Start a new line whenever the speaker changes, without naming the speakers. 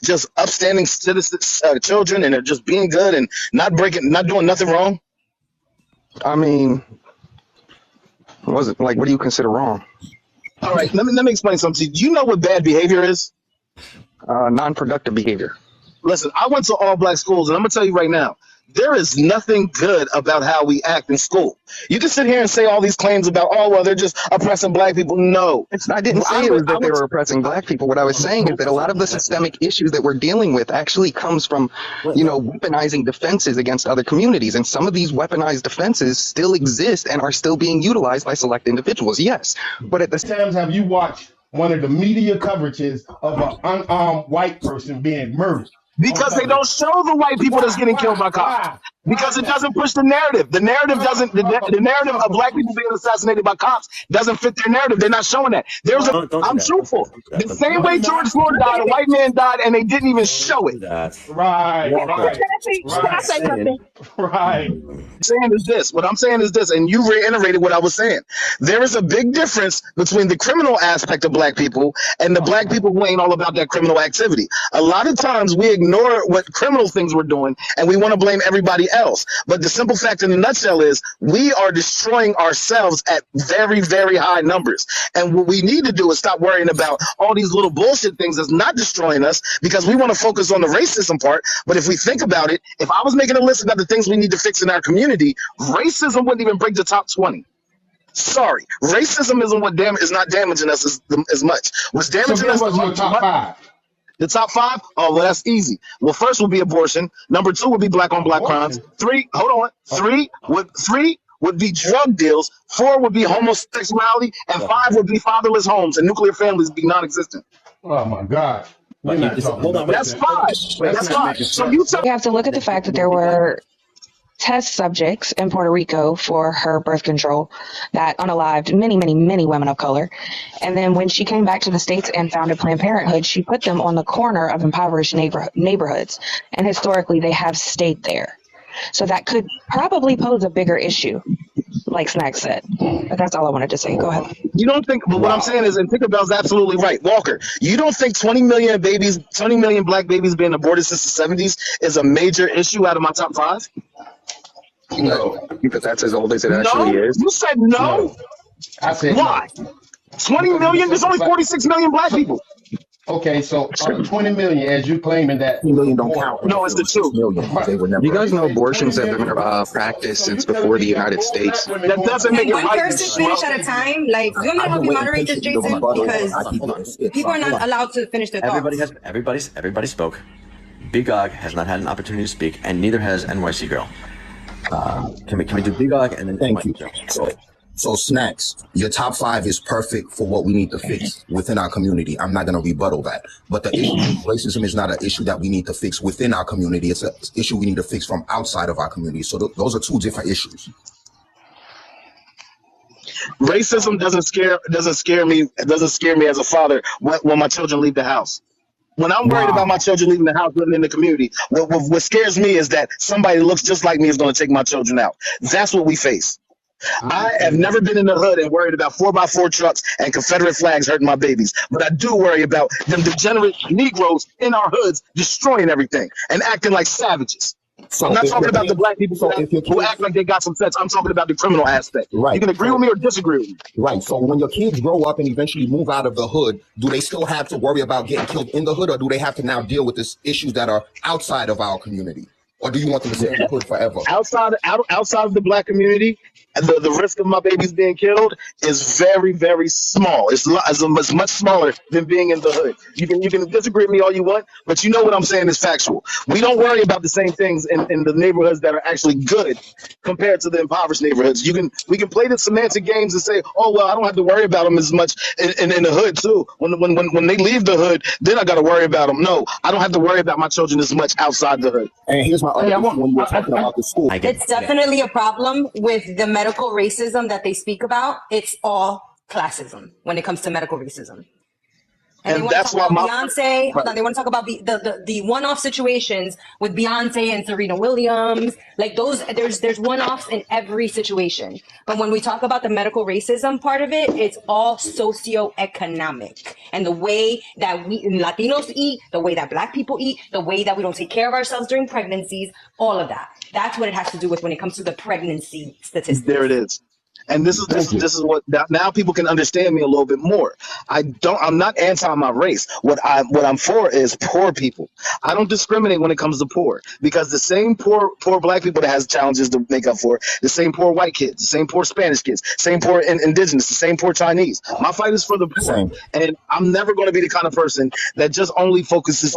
just upstanding citizens, children, and they're just being good and not doing nothing wrong?
I mean, was it like, what do you consider wrong?
All right, let me explain something to you. Do you know what bad behavior is?
Non-productive behavior.
Listen, I went to all black schools, and I'm gonna tell you right now, there is nothing good about how we act in school. You can sit here and say all these claims about, oh well, they're just oppressing black people. No,
I didn't say it was that they were oppressing black people. What I was saying is that a lot of the systemic issues that we're dealing with actually comes from, weaponizing defenses against other communities. And some of these weaponized defenses still exist and are still being utilized by select individuals. Yes. But at the same
times have you watched one of the media coverages of an unarmed white person being murdered?
Because they don't show the white people that's getting killed by cops. Because it doesn't push the narrative. The narrative doesn't. The narrative of black people being assassinated by cops doesn't fit their narrative. They're not showing that. I'm truthful. The same way George Floyd died, a white man died, and they didn't even show it.
Right.
What I'm saying is this, and you reiterated what I was saying. There is a big difference between the criminal aspect of black people and the black people who ain't all about that criminal activity. A lot of times we ignore what criminal things we're doing, and we want to blame everybody else. But the simple fact in a nutshell is we are destroying ourselves at very, very high numbers. And what we need to do is stop worrying about all these little bullshit things that's not destroying us, because we want to focus on the racism part. But if we think about it, if I was making a list about the things we need to fix in our community, racism wouldn't even break the top 20. Sorry, racism is not damaging us as much. What's damaging us is
your top 5.
The top 5? Oh, well, that's easy. Well, first would be abortion. Number 2 would be black on black crimes. 3 would be drug deals. 4 would be homosexuality, and 5 would be fatherless homes and nuclear families be non-existent.
Oh my God.
That's 5. That's 5. So you
have to look at the fact that there were test subjects in Puerto Rico for her birth control that unalived many, many, many women of color. And then when she came back to the States and founded Planned Parenthood, she put them on the corner of impoverished neighborhoods. And historically, they have stayed there. So that could probably pose a bigger issue, like Snax said. But that's all I wanted to say. Go ahead.
You don't think, but what I'm saying is, and Tinkerbell's absolutely right. Walker, you don't think 20 million black babies being aborted since the 70s is a major issue out of my top 5?
No, because that's as old as it actually is.
You said no?
I said
why? 20 million? There's only 46 million black people.
Okay, so 20 million, as you claiming that
20 million don't count.
No, it's the truth.
You guys know abortions have been practiced since before the United States.
That doesn't make it right.
One person finish at a time. Like, you want me to help you moderate this, Jason? Because people are not allowed to finish their thoughts.
Everybody spoke. Big Og has not had an opportunity to speak, and neither has NYC Girl. Can we do Big Og and then
thank you. So Snax, your top 5 is perfect for what we need to fix within our community. I'm not going to rebuttal that. But the issue, racism is not an issue that we need to fix within our community. It's an issue we need to fix from outside of our community. So those are 2 different issues.
Racism doesn't scare me as a father when my children leave the house. When I'm worried about my children leaving the house, living in the community, what scares me is that somebody that looks just like me is going to take my children out. That's what we face. I have never been in the hood and worried about 4x4 trucks and Confederate flags hurting my babies. But I do worry about them degenerate Negroes in our hoods destroying everything and acting like savages. So I'm not talking about the black people who act like they got some sense. I'm talking about the criminal aspect.
Right.
You can agree with me or disagree with me.
Right. So when your kids grow up and eventually move out of the hood, do they still have to worry about getting killed in the hood, or do they have to now deal with these issues that are outside of our community? Or do you want them to stay in the hood forever?
Outside of the black community, the risk of my babies being killed is very, very small. It's much smaller than being in the hood. You can disagree with me all you want, but you know what I'm saying is factual. We don't worry about the same things in the neighborhoods that are actually good compared to the impoverished neighborhoods. We can play the semantic games and say, oh well, I don't have to worry about them as much in the hood too. When they leave the hood, then I got to worry about them. No, I don't have to worry about my children as much outside the hood.
And here's my other issue when we're talking about the school.
It's definitely a problem with the medical racism that they speak about. It's all classism when it comes to medical racism. And they
And
want to
that's
talk
why
about
my
Beyonce. Hold
right.
on, they want to talk about the one-off situations with Beyonce and Serena Williams. Like those, there's one-offs in every situation. But when we talk about the medical racism part of it, it's all socioeconomic. And the way that we Latinos eat, the way that Black people eat, the way that we don't take care of ourselves during pregnancies, all of that. That's what it has to do with when it comes to the pregnancy statistics.
There it is. And this is
Thank you.
this is what now people can understand me a little bit more. I'm not anti my race. What I'm for is poor people. I don't discriminate when it comes to poor, because the same poor black people that has challenges to make up for, the same poor white kids, the same poor Spanish kids, same poor indigenous, the same poor Chinese. My fight is for the poor,
Same.
and I'm never going to be the kind of person that just only focuses